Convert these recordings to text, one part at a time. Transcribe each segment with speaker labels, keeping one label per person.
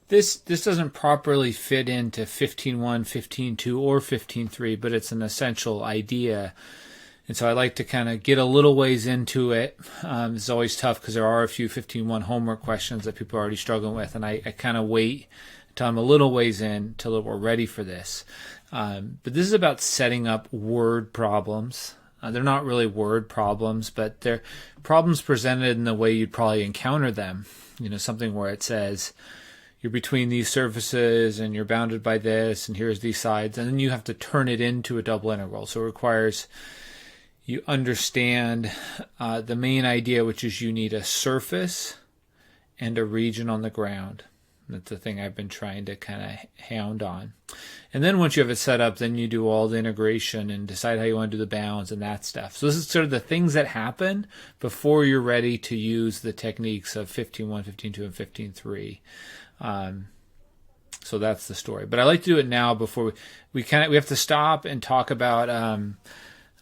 Speaker 1: This doesn't properly fit into 15.1, 15.2, or 15.3, but it's an essential idea. And so I like to kind of get a little ways into it. It's always tough because there are a few 15.1 homework questions that people are already struggling with, and I kind of wait until I'm a little ways in till we're ready for this. But this is about setting up word problems. They're not really word problems, but they're problems presented in the way you'd probably encounter them. You know, something where it says, you're between these surfaces and you're bounded by this, and here's these sides, and then you have to turn it into a double integral. So it requires you understand the main idea, which is you need a surface and a region on the ground. That's the thing I've been trying to kind of hound on. And then once you have it set up, then you do all the integration and decide how you want to do the bounds and that stuff. So this is sort of the things that happen before you're ready to use the techniques of 15.1, 15.2, and 15.3. So that's the story. But I like to do it now before we have to stop and talk about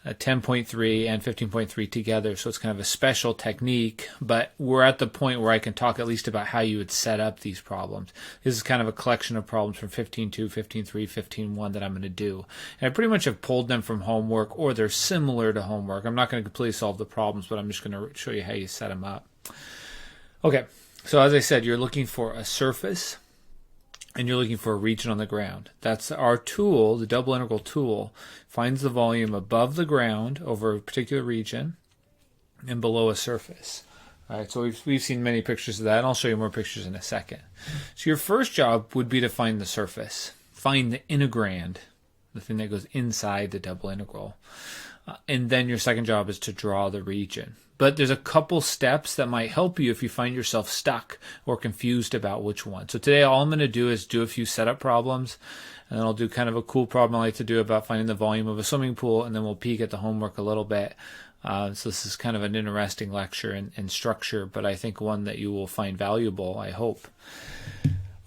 Speaker 1: 10.3 and 15.3 together. So it's kind of a special technique, but we're at the point where I can talk at least about how you would set up these problems. This is kind of a collection of problems from 15.2, 15.3, 15.1 that I'm going to do. And I pretty much have pulled them from homework, or they're similar to homework. I'm not going to completely solve the problems, but I'm just going to show you how you set them up. Okay. So as I said, you're looking for a surface and you're looking for a region on the ground. That's our tool, the double integral tool, finds the volume above the ground over a particular region and below a surface. All right, so we've seen many pictures of that, and I'll show you more pictures in a second. So your first job would be to find the surface, find the integrand, the thing that goes inside the double integral. And then your second job is to draw the region. But there's a couple steps that might help you if you find yourself stuck or confused about which one. So today all I'm going to do is do a few setup problems, and then I'll do kind of a cool problem I like to do about finding the volume of a swimming pool, and then we'll peek at the homework a little bit. So this is kind of an interesting lecture in structure, but I think one that you will find valuable, I hope.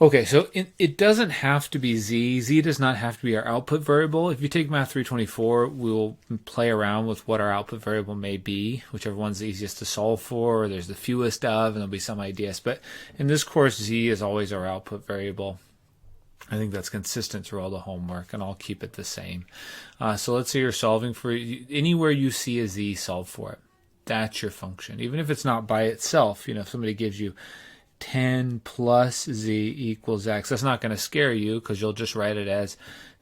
Speaker 1: Okay, so it doesn't have to be z. Z does not have to be our output variable. If you take Math 324, we'll play around with what our output variable may be, whichever one's the easiest to solve for, or there's the fewest of, and there'll be some ideas. But in this course, z is always our output variable. I think that's consistent through all the homework, and I'll keep it the same. So let's say you're solving for anywhere you see a z, solve for it. That's your function. Even if it's not by itself, you know, if somebody gives you 10 plus z equals x, that's not going to scare you because you'll just write it as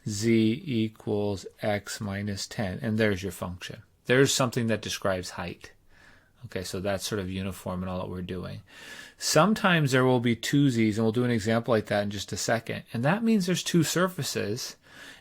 Speaker 1: z equals x minus 10, and there's your function. There's something that describes height. Okay, so that's sort of uniform in all that we're doing. Sometimes there will be two z's, and we'll do an example like that in just a second, and that means there's two surfaces.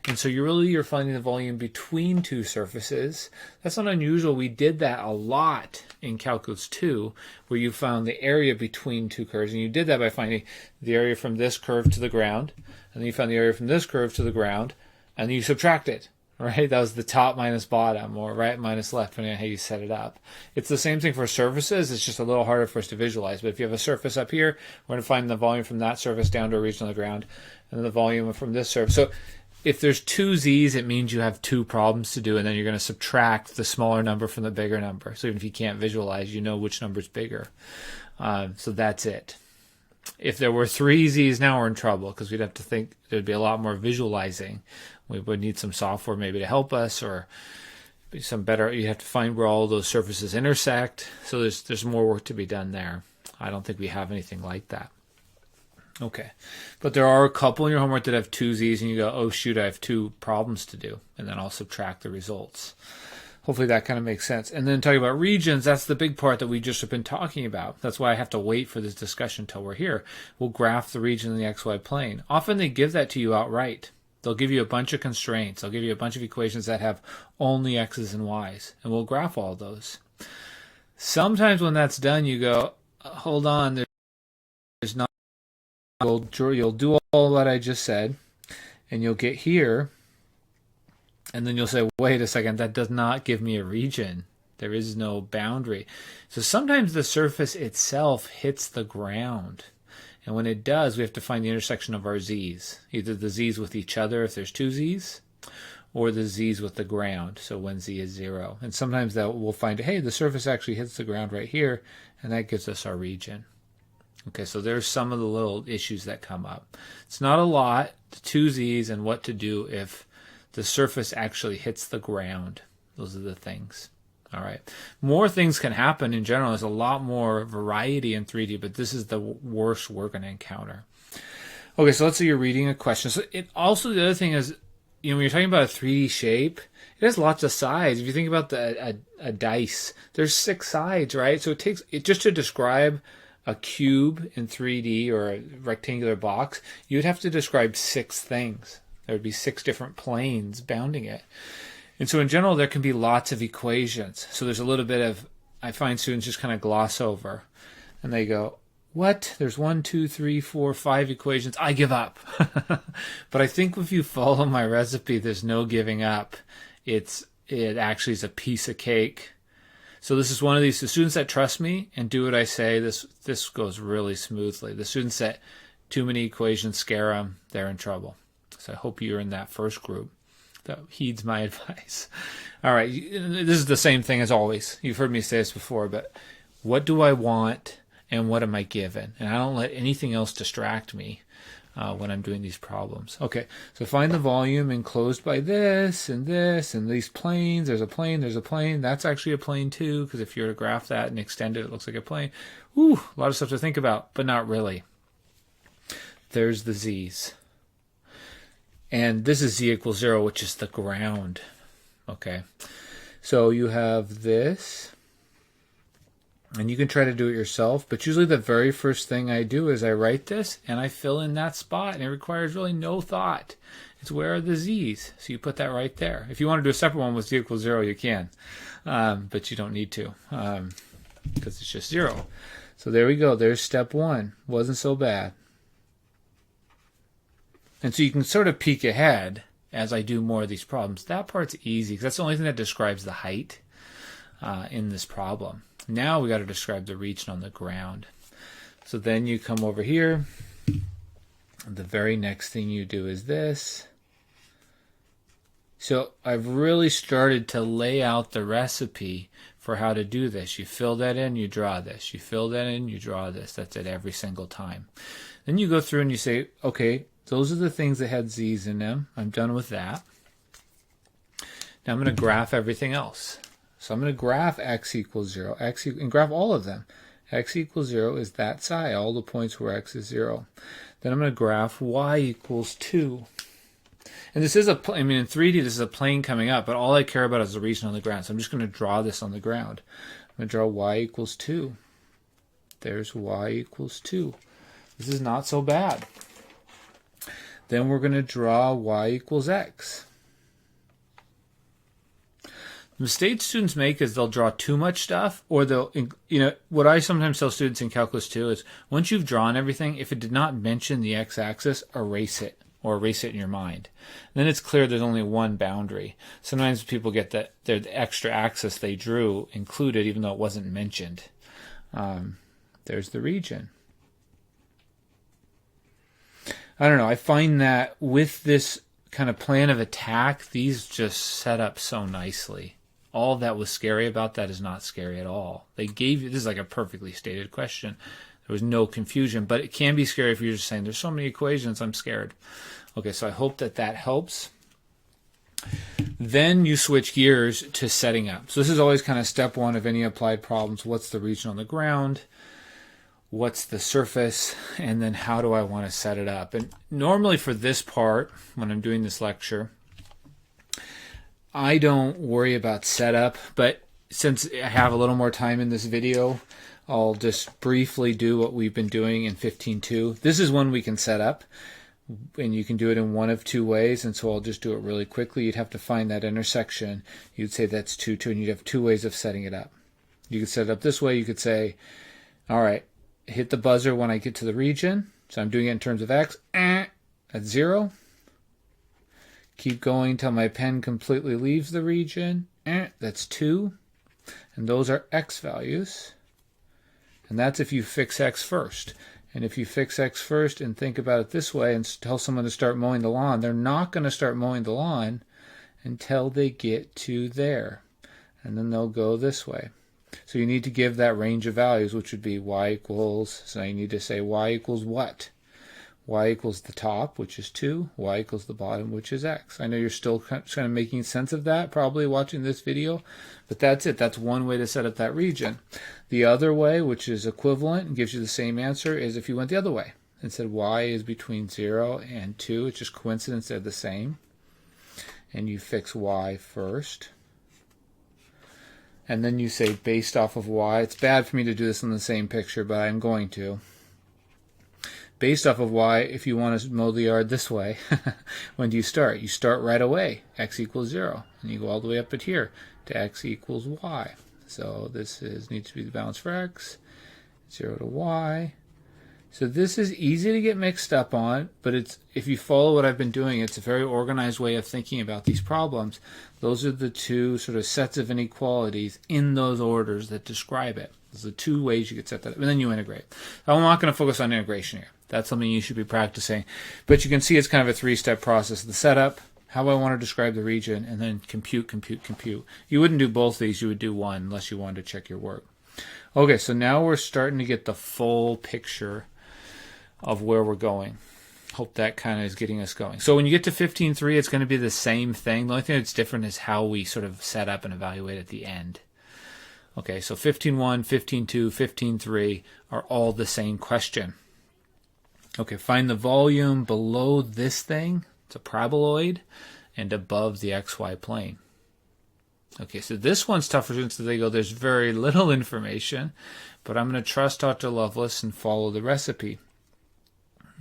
Speaker 1: And so you're finding the volume between two surfaces. That's not unusual. We did that a lot in Calculus 2, where you found the area between two curves. And you did that by finding the area from this curve to the ground, and then you found the area from this curve to the ground, and then you subtract it. Right? That was the top minus bottom, or right minus left, depending on how you set it up. It's the same thing for surfaces. It's just a little harder for us to visualize. But if you have a surface up here, we're going to find the volume from that surface down to a region on the ground, and then the volume from this surface. So if there's two z's, it means you have two problems to do, and then you're going to subtract the smaller number from the bigger number. So even if you can't visualize, you know which number is bigger. So that's it. If there were three z's, now we're in trouble, because we'd have to think there'd be a lot more visualizing. We would need some software maybe to help us, or some better. You have to find where all those surfaces intersect. So there's more work to be done there. I don't think we have anything like that. Okay, but there are a couple in your homework that have two z's, and you go, oh shoot, I have two problems to do, and then I'll subtract the results. Hopefully that kind of makes sense. And then talking about regions, that's the big part that we just have been talking about. That's why I have to wait for this discussion until we're here. We'll graph the region in the xy plane. Often they give that to you outright. They'll give you a bunch of constraints. They'll give you a bunch of equations that have only x's and y's, and we'll graph all those. Sometimes when that's done, you go, hold on, there's not. You'll do all what I just said, and you'll get here, and then you'll say, wait a second, that does not give me a region. There is no boundary. So sometimes the surface itself hits the ground. And when it does, we have to find the intersection of our z's. Either the z's with each other if there's two z's, or the z's with the ground, so when z is 0. And sometimes that we'll find, hey, the surface actually hits the ground right here, and that gives us our region. Okay, so there's some of the little issues that come up. It's not a lot, the two z's and what to do if the surface actually hits the ground. Those are the things. All right. More things can happen in general. There's a lot more variety in 3D, but this is the worst we're going to encounter. Okay, so let's say you're reading a question. So it also, the other thing is, when you're talking about a 3D shape, it has lots of sides. If you think about a dice, there's 6 sides, right? So it takes, just to describe a cube in 3D or a rectangular box, you'd have to describe 6 things. There would be 6 different planes bounding it. And so in general, there can be lots of equations. So there's a little bit of, I find students just kind of gloss over. And they go, what? There's 1, 2, 3, 4, 5 equations. I give up. But I think if you follow my recipe, there's no giving up. It actually is a piece of cake. So this is one of these, the students that trust me and do what I say, this goes really smoothly. The students that too many equations scare them, they're in trouble. So I hope you're in that first group that heeds my advice. All right, this is the same thing as always. You've heard me say this before, but what do I want and what am I given? And I don't let anything else distract me when I'm doing these problems. Okay, so find the volume enclosed by this and these planes. There's a plane, there's a plane. That's actually a plane too, because if you were to graph that and extend it, it looks like a plane. Ooh, a lot of stuff to think about, but not really. There's the z's. And this is z equals 0, which is the ground. Okay, so you have this. And you can try to do it yourself, but usually the very first thing I do is I write this and I fill in that spot, and it requires really no thought. It's where are the z's? So you put that right there. If you want to do a separate one with z equals 0, you can, but you don't need to because it's just 0. So there we go. There's step 1. Wasn't so bad. And so you can sort of peek ahead as I do more of these problems. That part's easy because that's the only thing that describes the height in this problem. Now we got to describe the region on the ground. So then you come over here. The very next thing you do is this. So I've really started to lay out the recipe for how to do this. You fill that in, you draw this. You fill that in, you draw this. That's it every single time. Then you go through and you say, okay, those are the things that had z's in them. I'm done with that. Now I'm going to graph everything else. So I'm going to graph x equals 0, and graph all of them. X equals 0 is that side, all the points where x is 0. Then I'm going to graph y equals 2. And this is in 3D, this is a plane coming up, but all I care about is the region on the ground. So I'm just going to draw this on the ground. I'm going to draw y equals 2. There's y equals 2. This is not so bad. Then we're going to draw y equals x. The mistake students make is they'll draw too much stuff, or they'll, what I sometimes tell students in calculus 2 is once you've drawn everything, if it did not mention the x-axis, erase it, or erase it in your mind. And then it's clear there's only one boundary. Sometimes people get that the extra axis they drew included even though it wasn't mentioned. There's the region. I don't know, I find that with this kind of plan of attack, these just set up so nicely. All that was scary about that is not scary at all. They gave you, this is like a perfectly stated question. There was no confusion, but it can be scary if you're just saying, there's so many equations, I'm scared. Okay, so I hope that helps. Then you switch gears to setting up. So this is always kind of step 1 of any applied problems. What's the region on the ground? What's the surface? And then how do I want to set it up? And normally for this part, when I'm doing this lecture, I don't worry about setup, but since I have a little more time in this video, I'll just briefly do what we've been doing in 15.2. This is one we can set up, and you can do it in one of 2 ways, and so I'll just do it really quickly. You'd have to find that intersection. You'd say that's 2, 2, and you'd have 2 ways of setting it up. You could set it up this way. You could say, all right, hit the buzzer when I get to the region. So I'm doing it in terms of x. That's 0. Keep going until my pen completely leaves the region. That's 2. And those are x values. And that's if you fix x first. And if you fix x first and think about it this way and tell someone to start mowing the lawn, they're not going to start mowing the lawn until they get to there. And then they'll go this way. So you need to give that range of values, which would be y equals, so now you need to say y equals what? Y equals the top, which is 2, y equals the bottom, which is x. I know you're still kind of making sense of that, probably watching this video, but that's it. That's one way to set up that region. The other way, which is equivalent and gives you the same answer, is if you went the other way and said y is between 0 and 2. It's just coincidence they're the same. And you fix y first. And then you say based off of y. It's bad for me to do this in the same picture, but I'm going to. Based off of y, if you want to mow the yard this way, when do you start? You start right away, x equals 0. And you go all the way up at here to x equals y. So this needs to be the balance for x, 0 to y. So this is easy to get mixed up on, but if you follow what I've been doing, it's a very organized way of thinking about these problems. Those are the two sort of sets of inequalities in those orders that describe it. Those are the two ways you could set that up, and then you integrate. I'm not going to focus on integration here. That's something you should be practicing. But you can see it's kind of a three-step process. The setup, how I want to describe the region, and then compute, compute, compute. You wouldn't do both these. You would do one unless you wanted to check your work. Okay, so now we're starting to get the full picture of where we're going. Hope that kind of is getting us going. So when you get to 15.3, it's going to be the same thing. The only thing that's different is how we sort of set up and evaluate at the end. Okay, so 15.1, 15.2, 15.3 are all the same question. Okay, find the volume below this thing, it's a paraboloid, and above the xy plane. Okay, so this one's tougher since they go, there's very little information, but I'm going to trust Dr. Lovelace and follow the recipe.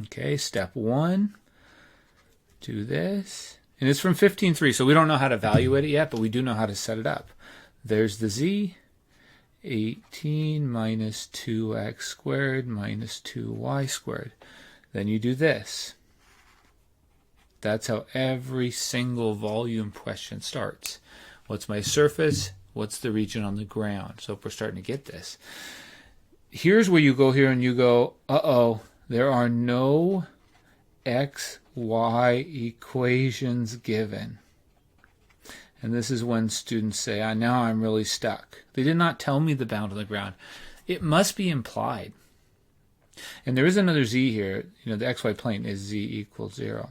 Speaker 1: Okay, step 1, do this. And it's from 15.3, so we don't know how to evaluate it yet, but we do know how to set it up. There's the z, 18 minus 2x squared minus 2y squared. Then you do this. That's how every single volume question starts. What's my surface? What's the region on the ground? So we're starting to get this. Here's where you go here and you go, uh-oh, there are no x, y equations given. And this is when students say, now I'm really stuck. They did not tell me the bound on the ground. It must be implied. And there is another z here. The xy plane is z equals 0.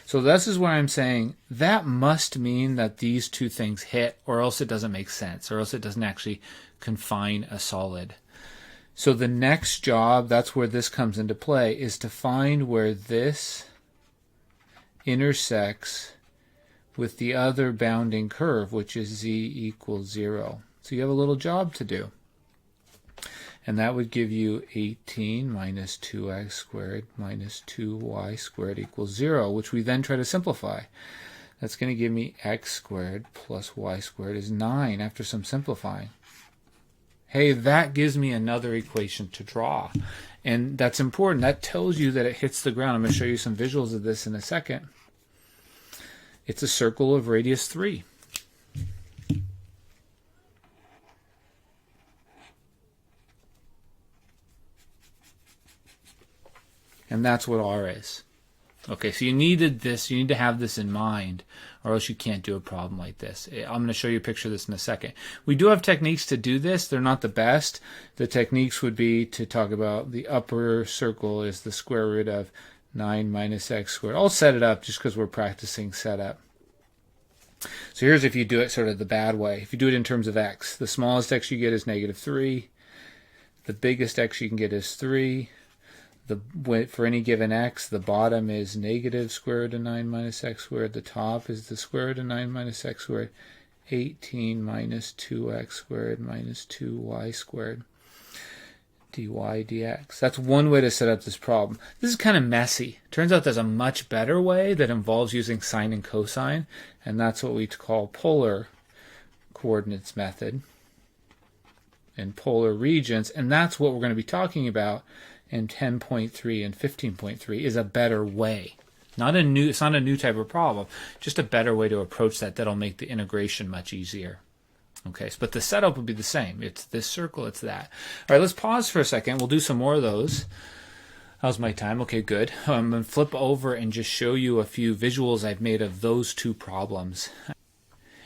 Speaker 1: So this is where I'm saying that must mean that these two things hit, or else it doesn't make sense, or else it doesn't actually confine a solid. So the next job, that's where this comes into play, is to find where this intersects with the other bounding curve, which is z equals 0. So you have a little job to do. And that would give you 18 minus 2x squared minus 2y squared equals 0, which we then try to simplify. That's going to give me x squared plus y squared is 9 after some simplifying. Hey, that gives me another equation to draw. And that's important. That tells you that it hits the ground. I'm going to show you some visuals of this in a second. It's a circle of radius 3. And that's what R is. Okay, so you needed this, you need to have this in mind, or else you can't do a problem like this. I'm going to show you a picture of this in a second. We do have techniques to do this. They're not the best. The techniques would be to talk about the upper circle is the square root of 9 minus x squared. I'll set it up just because we're practicing setup. So here's if you do it sort of the bad way. If you do it in terms of x, the smallest x you get is -3. The biggest x you can get is 3. For any given x, the bottom is negative square root of 9 minus x squared. The top is the square root of 9 minus x squared. 18 minus 2x squared minus 2y squared dy dx. That's one way to set up this problem. This is kind of messy. Turns out there's a much better way that involves using sine and cosine, and that's what we call polar coordinates method and polar regions, and that's what we're going to be talking about in 10.3 and 15.3 is a better way. It's not a new type of problem, just a better way to approach that'll make the integration much easier. Okay, but the setup will be the same. It's this circle, it's that. All right, let's pause for a second. We'll do some more of those. How's my time? Okay, good. I'm going to flip over and just show you a few visuals I've made of those two problems.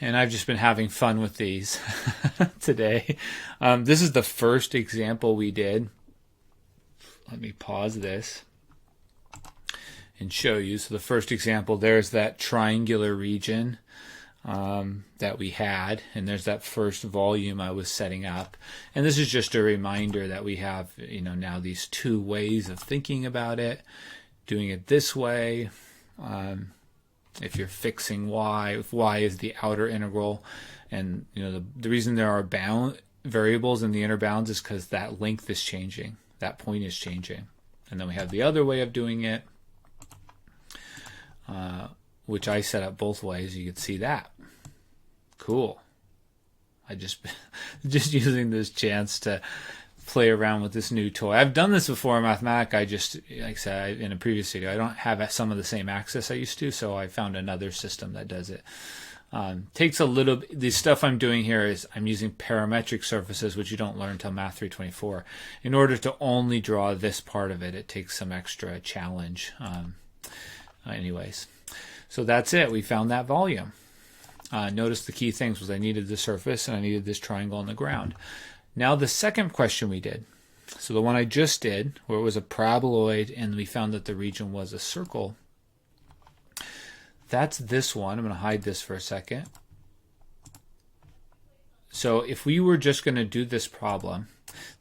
Speaker 1: and I've just been having fun with these today. This is the first example we did. Let me pause this and show you. So the first example, there's that triangular region that we had, and there's that first volume I was setting up. And this is just a reminder that we have, now these two ways of thinking about it. Doing it this way, if you're fixing y, if y is the outer integral, and the reason there are variables in the inner bounds is because that length is changing, that point is changing. And then we have the other way of doing it, which I set up both ways. You can see that. Cool. I just using this chance to play around with this new toy. I've done this before in Mathematica. I just, like I said in a previous video, I don't have some of the same access I used to, so I found another system that does it. Takes a little. The stuff I'm doing here is I'm using parametric surfaces, which you don't learn until Math 324. In order to only draw this part of it, it takes some extra challenge. Anyways, so that's it. We found that volume. Notice the key things was I needed the surface and I needed this triangle on the ground. Now the second question we did, so the one I just did, where it was a paraboloid and we found that the region was a circle, that's this one. I'm going to hide this for a second. So if we were just going to do this problem,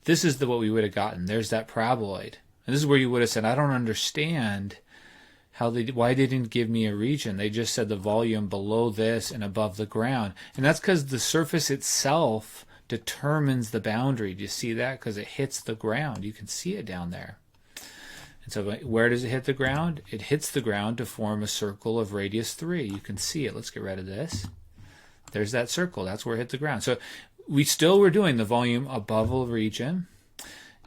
Speaker 1: this is what we would have gotten. There's that paraboloid. And this is where you would have said, I don't understand why they didn't give me a region. They just said the volume below this and above the ground. And that's because the surface itself determines the boundary. Do you see that? Because it hits the ground. You can see it down there. And so where does it hit the ground? It hits the ground to form a circle of radius 3. You can see it. Let's get rid of this. There's that circle. That's where it hit the ground. So we still were doing the volume above a region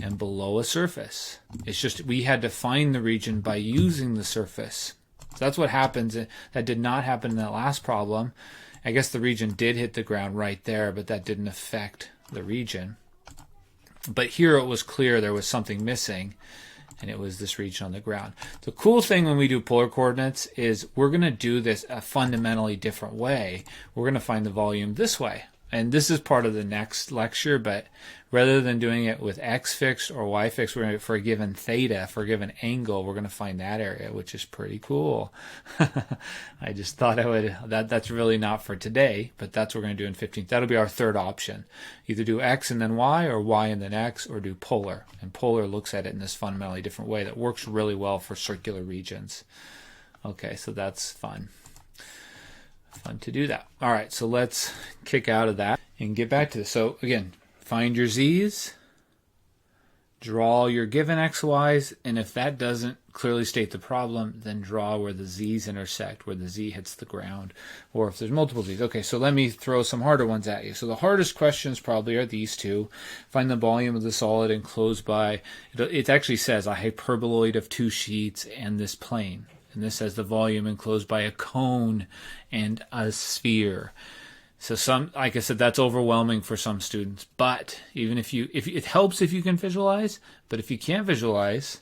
Speaker 1: and below a surface. It's just we had to find the region by using the surface. So that's what happens. That did not happen in that last problem. I guess the region did hit the ground right there, but that didn't affect the region. But here it was clear there was something missing, and it was this region on the ground. The cool thing when we do polar coordinates is we're going to do this a fundamentally different way. We're going to find the volume this way. And this is part of the next lecture, but rather than doing it with x fixed or y fixed, we're going to, for a given theta, for a given angle, we're going to find that area, which is pretty cool. I just thought I would, that's really not for today, but that's what we're going to do in 15th. That'll be our third option. Either do x and then y, or y and then x, or do polar. And polar looks at it in this fundamentally different way that works really well for circular regions. Okay, so that's fun. Fun to do that. All right, so let's kick out of that and get back to this. So again, find your z's, draw your given xy's, and if that doesn't clearly state the problem, then draw where the z's intersect, where the z hits the ground, or if there's multiple z's. Okay, so let me throw some harder ones at you. So the hardest questions probably are these two. Find the volume of the solid enclosed by, it actually says a hyperboloid of two sheets and this plane. And this says the volume enclosed by a cone and a sphere. So like I said, that's overwhelming for some students. But even if it helps if you can visualize, but if you can't visualize,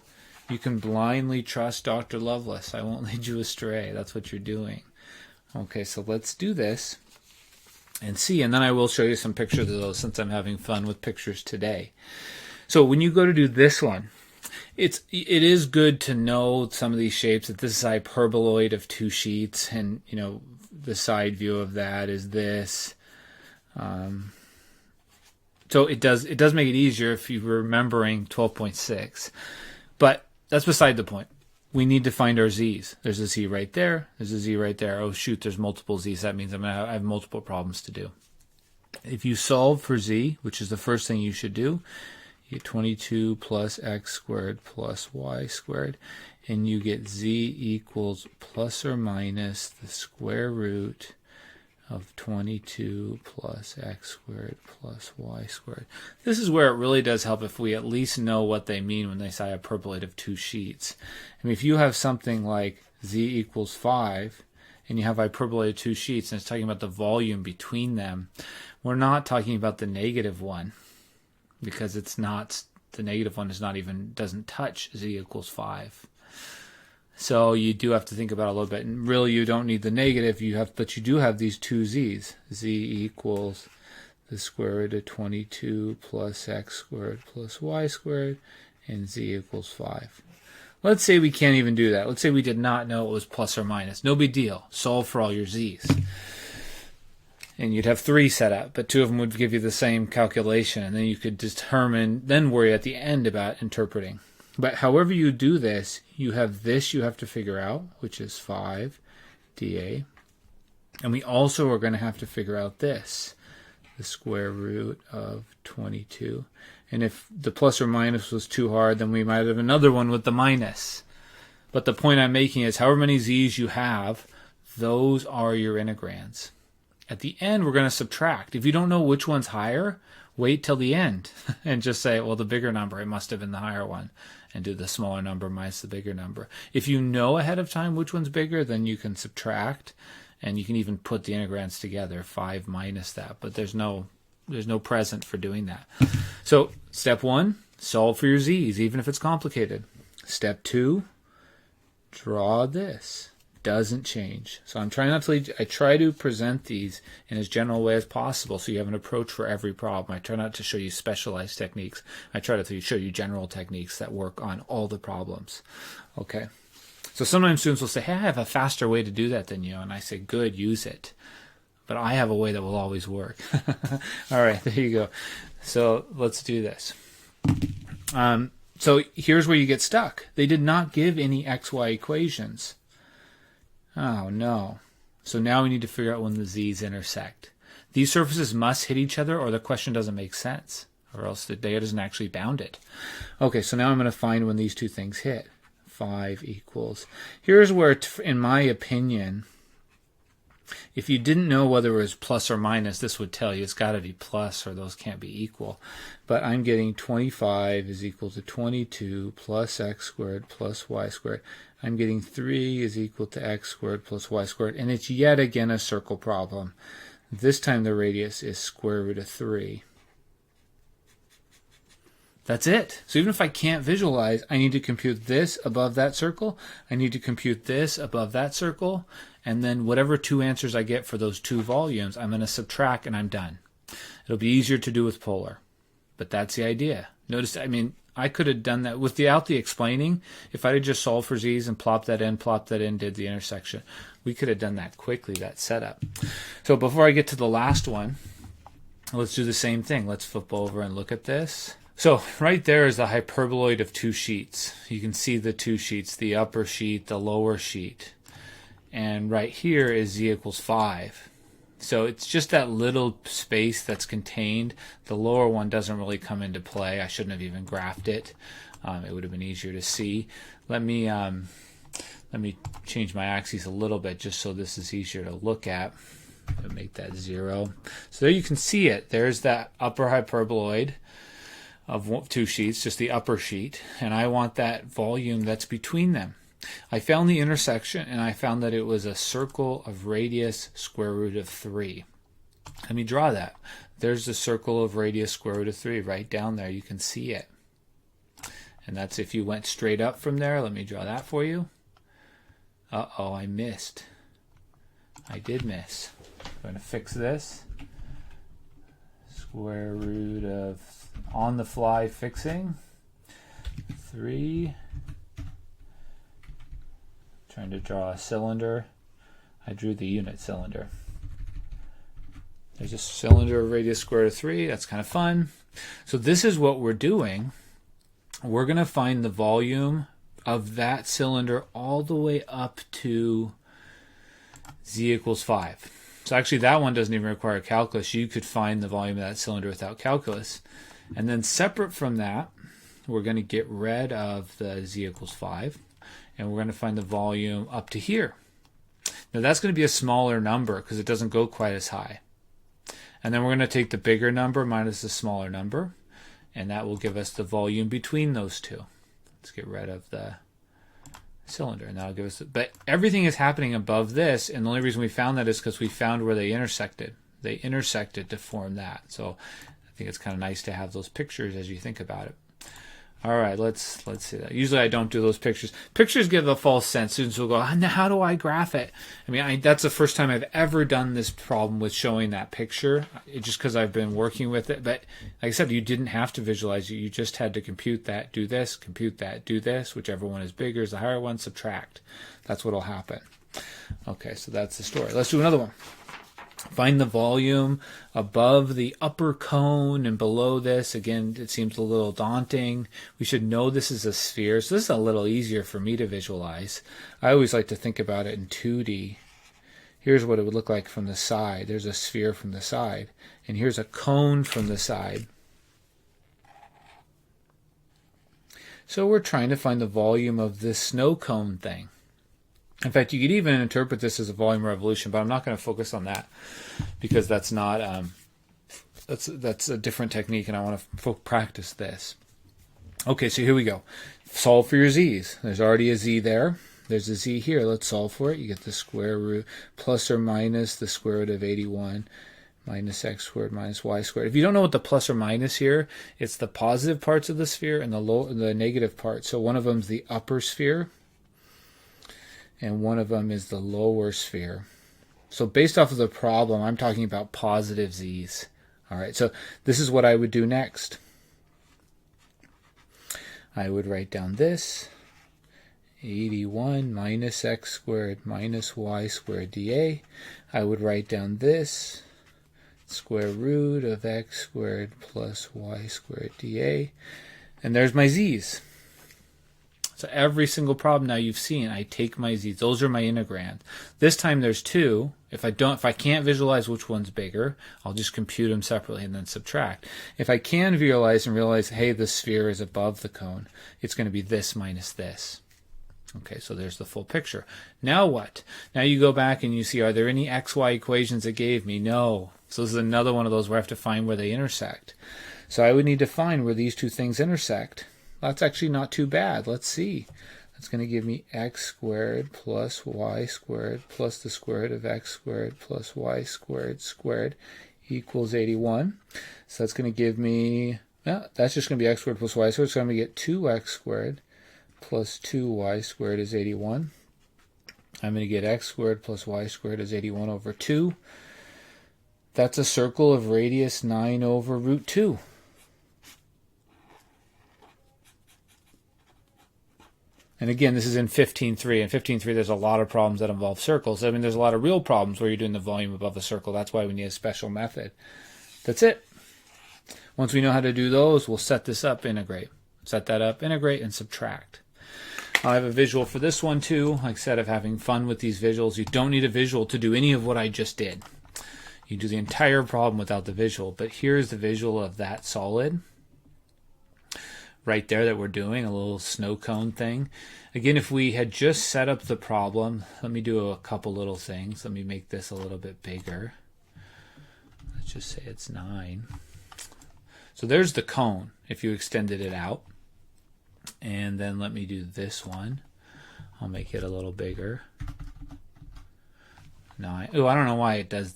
Speaker 1: you can blindly trust Dr. Lovelace. I won't lead you astray. That's what you're doing. Okay, so let's do this and see. And then I will show you some pictures of those since I'm having fun with pictures today. So when you go to do this one, it is good to know some of these shapes, that this is a hyperboloid of two sheets, and the side view of that is this. So it does make it easier if you're remembering 12.6, but that's beside the point. We need to find our z's. There's a z right there. There's a z right there. Oh shoot, there's multiple z's. That means I have multiple problems to do. If you solve for z, which is the first thing you should do, you get 22 plus x squared plus y squared, and you get z equals plus or minus the square root of 22 plus x squared plus y squared. This is where it really does help if we at least know what they mean when they say a hyperboloid of two sheets. I mean, if you have something like z equals 5, and you have hyperboloid of two sheets, and it's talking about the volume between them, we're not talking about the negative one, because it's not, the negative one is not even, doesn't touch z equals 5. So you do have to think about it a little bit. And really, you don't need the negative. But you do have these two z's. Z equals the square root of 22 plus x squared plus y squared, and z equals 5. Let's say we can't even do that. Let's say we did not know it was plus or minus. No big deal. Solve for all your z's. And you'd have 3 set up, but 2 of them would give you the same calculation, and then you could then worry at the end about interpreting. But however you do this, you have this you have to figure out, which is 5 dA. And we also are going to have to figure out this, the square root of 22. And if the plus or minus was too hard, then we might have another one with the minus. But the point I'm making is however many z's you have, those are your integrands. At the end, we're going to subtract. If you don't know which one's higher, wait till the end and just say, well, the bigger number, it must have been the higher one, and do the smaller number minus the bigger number. If you know ahead of time which one's bigger, then you can subtract, and you can even put the integrands together, 5 minus that, but there's no present for doing that. So step 1, solve for your z's, even if it's complicated. Step 2, draw this. Doesn't change. So I try to present these in as general way as possible so you have an approach for every problem. I try not to show you specialized techniques. I try to show you general techniques that work on all the problems. Okay. So sometimes students will say, hey, I have a faster way to do that than you. And I say, good, use it. But I have a way that will always work. All right, there you go. So let's do this. So here's where you get stuck. They did not give any XY equations. Oh no. So now we need to figure out when the z's intersect. These surfaces must hit each other or the question doesn't make sense, or else the data doesn't actually bound it. Okay, so now I'm going to find when these two things hit. 5 equals. Here's where, in my opinion, if you didn't know whether it was plus or minus, this would tell you it's got to be plus or those can't be equal. But I'm getting 25 is equal to 22 plus x squared plus y squared. I'm getting 3 is equal to x squared plus y squared. And it's yet again a circle problem. This time the radius is square root of 3. That's it. So even if I can't visualize, I need to compute this above that circle. I need to compute this above that circle. And then whatever 2 answers I get for those 2 volumes, I'm going to subtract and I'm done. It'll be easier to do with polar. But that's the idea. Notice, I could have done that without the explaining. If I had just solved for z's and plopped that in, did the intersection, we could have done that quickly, that setup. So before I get to the last one, let's do the same thing. Let's flip over and look at this. So right there is the hyperboloid of 2 sheets. You can see the 2 sheets, the upper sheet, the lower sheet. And right here is z equals 5. So it's just that little space that's contained. The lower one doesn't really come into play. I shouldn't have even graphed it. It would have been easier to see. Let me change my axes a little bit just so this is easier to look at. I'll make that 0. So there you can see it. There's that upper hyperboloid of 2 sheets, just the upper sheet. And I want that volume that's between them. I found the intersection, and I found that it was a circle of radius square root of 3. Let me draw that. There's the circle of radius square root of 3 right down there. You can see it. And that's if you went straight up from there. Let me draw that for you. Uh-oh, I missed. I did miss. I'm going to fix this. Square root of, on the fly fixing, 3. Trying to draw a cylinder. I drew the unit cylinder. There's a cylinder of radius square root of 3. That's kind of fun. So this is what we're doing. We're going to find the volume of that cylinder all the way up to z equals 5. So actually that one doesn't even require calculus. You could find the volume of that cylinder without calculus. And then separate from that, we're going to get rid of the z equals 5. And we're going to find the volume up to here. Now that's going to be a smaller number because it doesn't go quite as high. And then we're going to take the bigger number minus the smaller number, and that will give us the volume between those two. Let's get rid of the cylinder, and that'll give us. But everything is happening above this, and the only reason we found that is because we found where they intersected. They intersected to form that. So I think it's kind of nice to have those pictures as you think about it. All right, let's see that. Usually I don't do those pictures. Pictures give a false sense. Students will go, how do I graph it? I mean, that's the first time I've ever done this problem with showing that picture, just because I've been working with it. But like I said, you didn't have to visualize it. You just had to compute that, do this, compute that, do this. Whichever one is bigger is the higher one, subtract. That's what will happen. Okay, so that's the story. Let's do another one. Find the volume above the upper cone and below this. Again, it seems a little daunting. We should know this is a sphere, so this is a little easier for me to visualize. I always like to think about it in 2D. Here's what it would look like from the side. There's a sphere from the side, and here's a cone from the side. So we're trying to find the volume of this snow cone thing. In fact, you could even interpret this as a volume revolution, but I'm not going to focus on that because that's not that's a different technique, and I want to practice this. Okay, so here we go. Solve for your z's. There's already a z there. There's a z here. Let's solve for it. You get the square root plus or minus the square root of 81 minus x squared minus y squared. If you don't know what the plus or minus here, it's the positive parts of the sphere and the negative parts. So one of them is the upper sphere, and one of them is the lower sphere. So based off of the problem, I'm talking about positive z's. All right, so this is what I would do next. I would write down this, 81 minus x squared minus y squared dA. I would write down this, square root of x squared plus y squared dA. And there's my z's. So every single problem now you've seen, I take my z's. Those are my integrands. This time there's two. If I can't visualize which one's bigger, I'll just compute them separately and then subtract. If I can visualize and realize, hey, the sphere is above the cone, it's going to be this minus this. Okay, so there's the full picture. Now what? Now you go back and you see, are there any xy equations it gave me? No. So this is another one of those where I have to find where they intersect. So I would need to find where these two things intersect. That's actually not too bad. Let's see. That's going to give me x squared plus y squared plus the square root of x squared plus y squared squared equals 81. So that's going to give me, that's just going to be x squared plus y squared. So I'm going to get 2x squared plus 2y squared is 81. I'm going to get x squared plus y squared is 81 over 2. That's a circle of radius 9 over root 2. And again, this is in 15.3. In 15.3, there's a lot of problems that involve circles. I mean, there's a lot of real problems where you're doing the volume above a circle. That's why we need a special method. That's it. Once we know how to do those, we'll set this up, integrate. Set that up, integrate, and subtract. I have a visual for this one too. Like I said, of having fun with these visuals. You don't need a visual to do any of what I just did. You do the entire problem without the visual. But here's the visual of that solid right there that we're doing, a little snow cone thing. Again, if we had just set up the problem, let me do a couple little things. Let me make this a little bit bigger. Let's just say it's 9. So there's the cone if you extended it out. And then let me do this one. I'll make it a little bigger. 9. Oh, I don't know why it does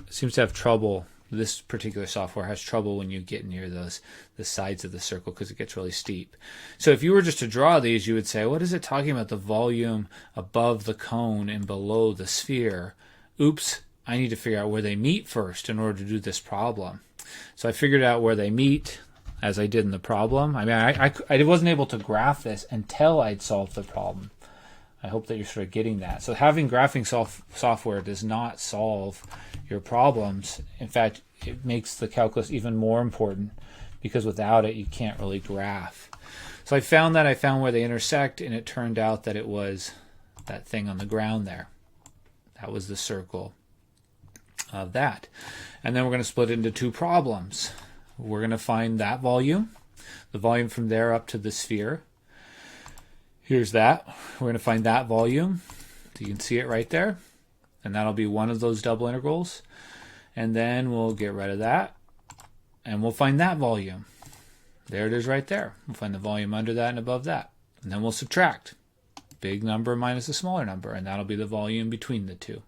Speaker 1: seems to have trouble. This particular software has trouble when you get near the sides of the circle because it gets really steep. So if you were just to draw these, you would say, what is it talking about? The volume above the cone and below the sphere. Oops, I need to figure out where they meet first in order to do this problem. So I figured out where they meet as I did in the problem. I mean, I wasn't able to graph this until I'd solved the problem. I hope that you're sort of getting that. So having graphing software does not solve your problems. In fact, it makes the calculus even more important because without it, you can't really graph. So I found where they intersect, and it turned out that it was that thing on the ground there. That was the circle of that. And then we're going to split it into two problems. We're going to find that volume, the volume from there up to the sphere. Here's that. We're going to find that volume. So you can see it right there. And that'll be one of those double integrals. And then we'll get rid of that. And we'll find that volume. There it is right there. We'll find the volume under that and above that. And then we'll subtract. Big number minus a smaller number. And that'll be the volume between the two.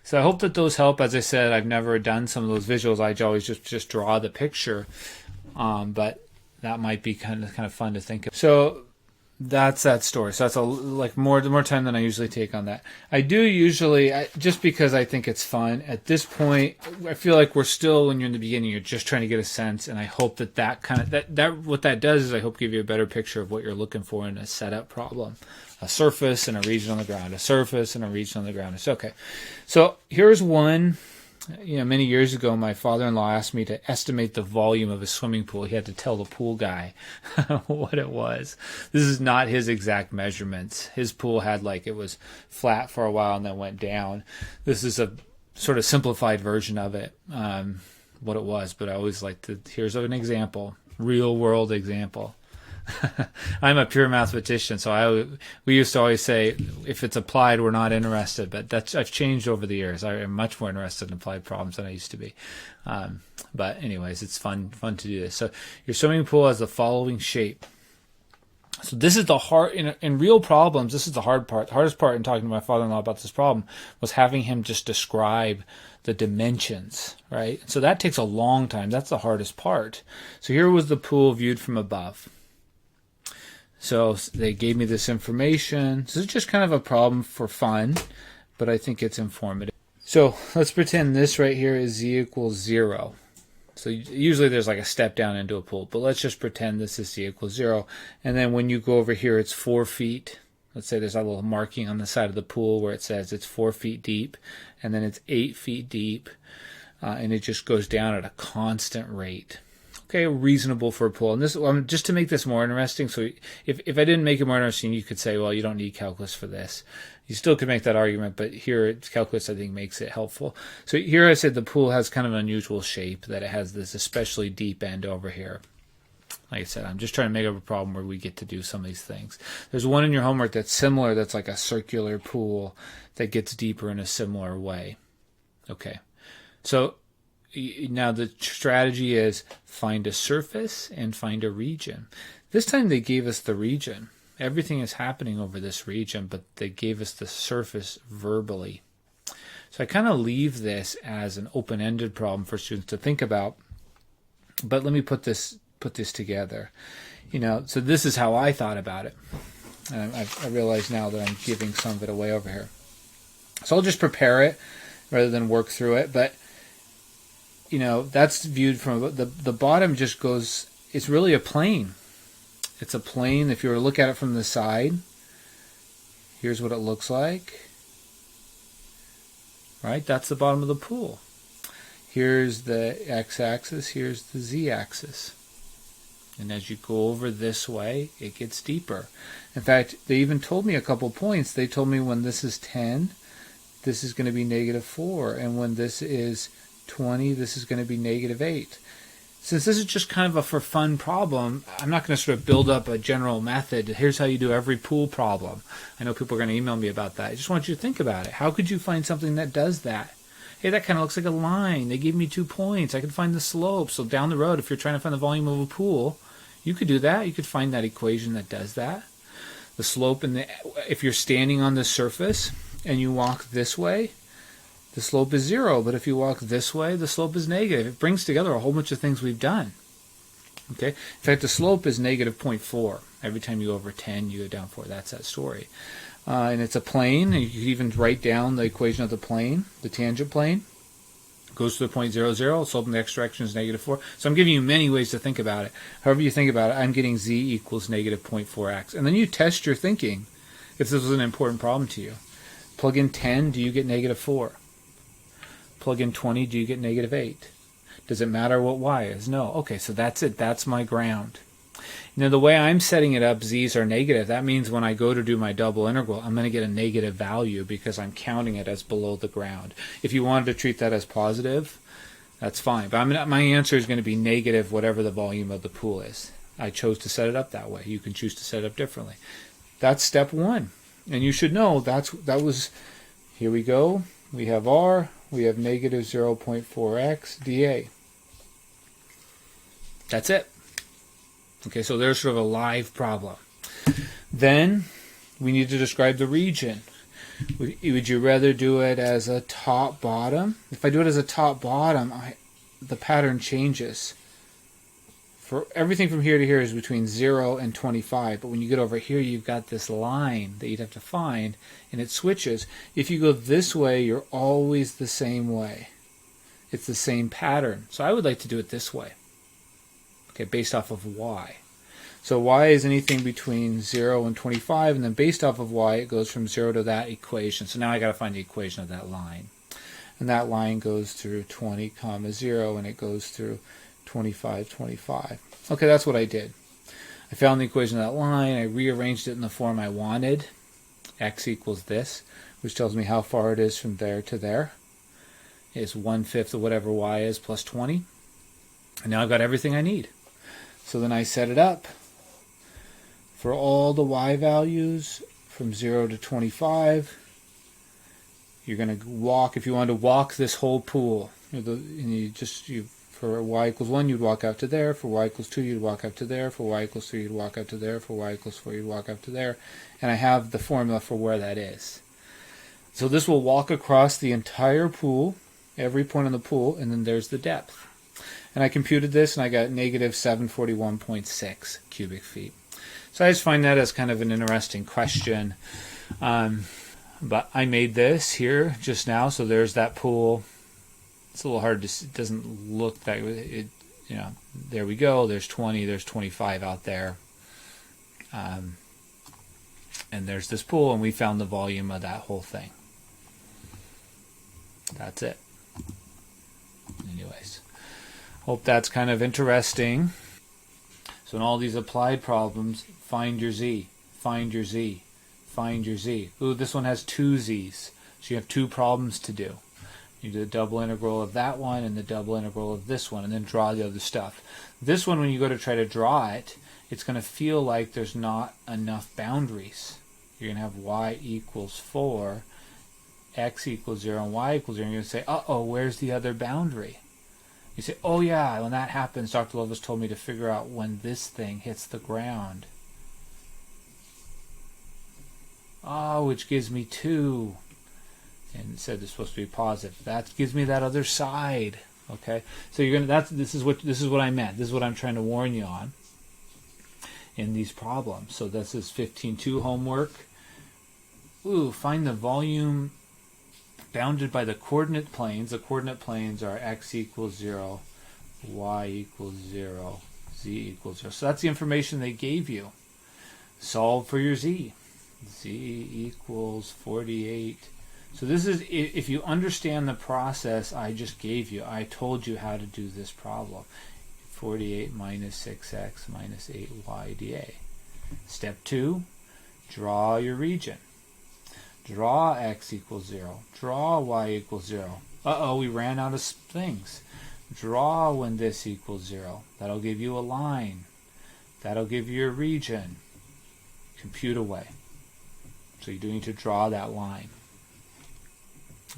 Speaker 1: So I hope that those help. As I said, I've never done some of those visuals. I always just draw the picture. But that might be kind of fun to think of. So that's that story. So that's more time than I usually take on that. I do usually, just because I think it's fun. At this point, I feel like we're still, when you're in the beginning, you're just trying to get a sense, and I hope that what that does is I hope give you a better picture of what you're looking for in a setup problem. A surface and a region on the ground. A surface and a region on the ground. It's okay. So here's one. Many years ago, my father-in-law asked me to estimate the volume of a swimming pool. He had to tell the pool guy what it was. This is not his exact measurements. His pool had it was flat for a while and then went down. This is a sort of simplified version of it, what it was. But I always like to, here's an example, real world example. I'm a pure mathematician, so we used to always say, if it's applied, we're not interested. But I've changed over the years. I am much more interested in applied problems than I used to be. But anyways, it's fun to do this. So your swimming pool has the following shape. So this is the hard in real problems. This is the hard part. The hardest part in talking to my father-in-law about this problem was having him just describe the dimensions, right? So that takes a long time. That's the hardest part. So here was the pool viewed from above. So they gave me this information. This is just kind of a problem for fun, but I think it's informative. So let's pretend this right here is z equals 0. So usually there's a step down into a pool, but let's just pretend this is z equals 0. And then when you go over here, it's 4 feet. Let's say there's a little marking on the side of the pool where it says it's 4 feet deep, and then it's 8 feet deep, and it just goes down at a constant rate. Okay, reasonable for a pool. And this, just to make this more interesting, so if I didn't make it more interesting, you could say, well, you don't need calculus for this. You still could make that argument, but here calculus, I think, makes it helpful. So here I said the pool has kind of an unusual shape, that it has this especially deep end over here. Like I said, I'm just trying to make up a problem where we get to do some of these things. There's one in your homework that's similar, that's like a circular pool that gets deeper in a similar way. Okay, so now the strategy is find a surface and find a region. This time they gave us the region. Everything is happening over this region, but they gave us the surface verbally. So I kind of leave this as an open-ended problem for students to think about. But let me put this together. So this is how I thought about it. And I realize now that I'm giving some of it away over here. So I'll just prepare it rather than work through it. But that's viewed from the bottom. Just goes, it's really a plane. It's a plane. If you were to look at it from the side, here's what it looks like. Right? That's the bottom of the pool. Here's the x-axis, here's the z-axis. And as you go over this way, it gets deeper. In fact, they even told me a couple points. They told me when this is 10, this is going to be -4. And when this is 20, this is going to be -8. Since this is just kind of a for fun problem, I'm not going to sort of build up a general method. Here's how you do every pool problem. I know people are going to email me about that. I just want you to think about it. How could you find something that does that? Hey, that kind of looks like a line. They gave me 2 points. I could find the slope. So down the road, if you're trying to find the volume of a pool, you could do that. You could find that equation that does that. The slope, if you're standing on the surface and you walk this way, the slope is 0, but if you walk this way, the slope is negative. It brings together a whole bunch of things we've done. Okay. In fact, the slope is -0.4. Every time you go over 10, you go down 4. That's that story. And it's a plane. And you can even write down the equation of the plane, the tangent plane. It goes to the point 0, 0. Slope in the x direction is -4. So I'm giving you many ways to think about it. However you think about it, I'm getting z equals -0.4x. And then you test your thinking if this was an important problem to you. Plug in 10, do you get -4? Plug in 20, do you get -8? Does it matter what y is? No. Okay, so that's it. That's my ground. Now, the way I'm setting it up, z's are negative. That means when I go to do my double integral, I'm going to get a negative value because I'm counting it as below the ground. If you wanted to treat that as positive, that's fine. But my answer is going to be negative whatever the volume of the pool is. I chose to set it up that way. You can choose to set it up differently. That's step 1. And you should know that was, here we go. We have r. We have -0.4x dA. That's it. Okay, so there's sort of a live problem. Then we need to describe the region. Would you rather do it as a top-bottom? If I do it as a top-bottom, the pattern changes for everything from here to here is between 0 and 25. But when you get over here, you've got this line that you'd have to find, and it switches. If you go this way, you're always the same way. It's the same pattern. So I would like to do it this way, okay, based off of y. So y is anything between 0 and 25, and then based off of y, it goes from 0 to that equation. So now I got to find the equation of that line. And that line goes through 20, 0, and it goes through 25, 25. Okay, that's what I did. I found the equation of that line. I rearranged it in the form I wanted. X equals this, which tells me how far it is from there to there. It's 1/5 of whatever y is plus 20. And now I've got everything I need. So then I set it up for all the y values from 0 to 25. You're going to walk, if you want to walk this whole pool, for y equals 1, you'd walk out to there. For y equals 2, you'd walk out to there. For y equals 3, you'd walk out to there. For y equals 4, you'd walk out to there. And I have the formula for where that is. So this will walk across the entire pool, every point on the pool, and then there's the depth. And I computed this, and I got negative 741.6 cubic feet. So I just find that as kind of an interesting question. But I made this here just now, so there's that pool. It's a little hard to see. It doesn't look that it, there we go. There's 20, there's 25 out there. And there's this pool, and we found the volume of that whole thing. That's it. Anyways, hope that's kind of interesting. So in all these applied problems, find your z, find your z, find your z. Ooh, this one has 2 z's, so you have 2 problems to do. You do the double integral of that one and the double integral of this one, and then draw the other stuff. This one, when you go to try to draw it, it's going to feel like there's not enough boundaries. You're going to have y equals 4, x equals 0, and y equals 0. And you're going to say, uh-oh, where's the other boundary? You say, oh yeah, when that happens, Dr. Lovis told me to figure out when this thing hits the ground. Oh, which gives me 2. And it said it's supposed to be positive. That gives me that other side. Okay, so you're gonna. This is what I meant. This is what I'm trying to warn you on in these problems. So this is 15.2 homework. Ooh, find the volume bounded by the coordinate planes. The coordinate planes are x equals 0, y equals 0, z equals 0. So that's the information they gave you. Solve for your z. Z equals 48. So this is, if you understand the process I just gave you, I told you how to do this problem. 48 minus 6x minus 8y dA. Step 2, draw your region. Draw x equals 0. Draw y equals 0. Uh-oh, we ran out of things. Draw when this equals 0. That'll give you a line. That'll give you a region. Compute away. So you do need to draw that line.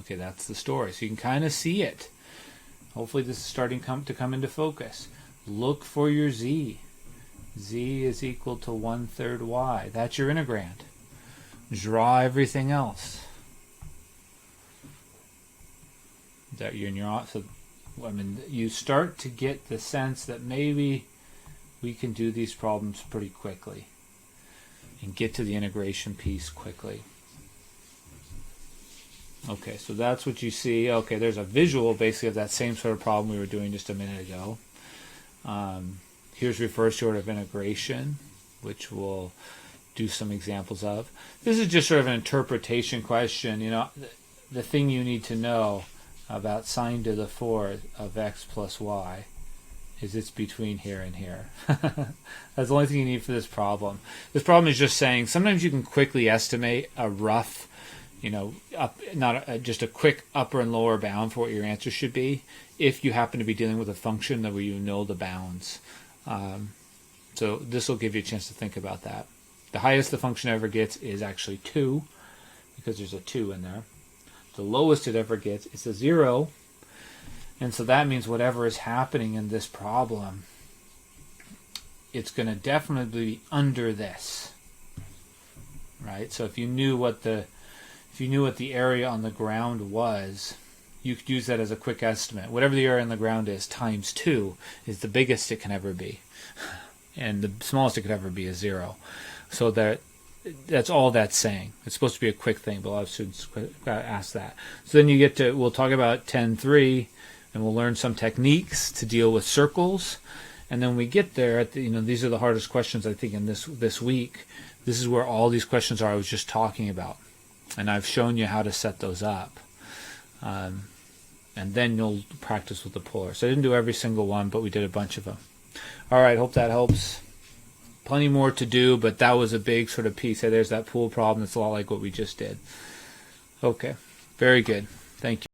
Speaker 1: Okay, that's the story. So you can kind of see it. Hopefully this is starting to come into focus. Look for your z. Z is equal to 1/3 y. That's your integrand. Draw everything else. That you're in your, so, I mean, you start to get the sense that maybe we can do these problems pretty quickly and get to the integration piece quickly. Okay, so that's what you see. Okay, there's a visual basically of that same sort of problem we were doing just a minute ago. Here's reverse order of integration, which we'll do some examples of. This is just sort of an interpretation question. You know, the thing you need to know about sine to the 4th of x plus y is it's between here and here. That's the only thing you need for this problem. This problem is just saying sometimes you can quickly estimate a rough, just a quick upper and lower bound for what your answer should be if you happen to be dealing with a function that where you know the bounds. So this will give you a chance to think about that. The highest the function ever gets is actually 2, because there's a 2 in there. The lowest it ever gets is a 0, and so that means whatever is happening in this problem, it's going to definitely be under this, right? So if you knew what the area on the ground was, you could use that as a quick estimate. Whatever the area on the ground is times 2 is the biggest it can ever be. And the smallest it could ever be is 0. So that's all that's saying. It's supposed to be a quick thing, but a lot of students ask that. So then you get to, we'll talk about 10.3, and we'll learn some techniques to deal with circles. And then we get there, these are the hardest questions, I think, in this week. This is where all these questions are I was just talking about. And I've shown you how to set those up. And then you'll practice with the polar. So I didn't do every single one, but we did a bunch of them. All right, hope that helps. Plenty more to do, but that was a big sort of piece. There's that pool problem. It's a lot like what we just did. Okay, very good. Thank you.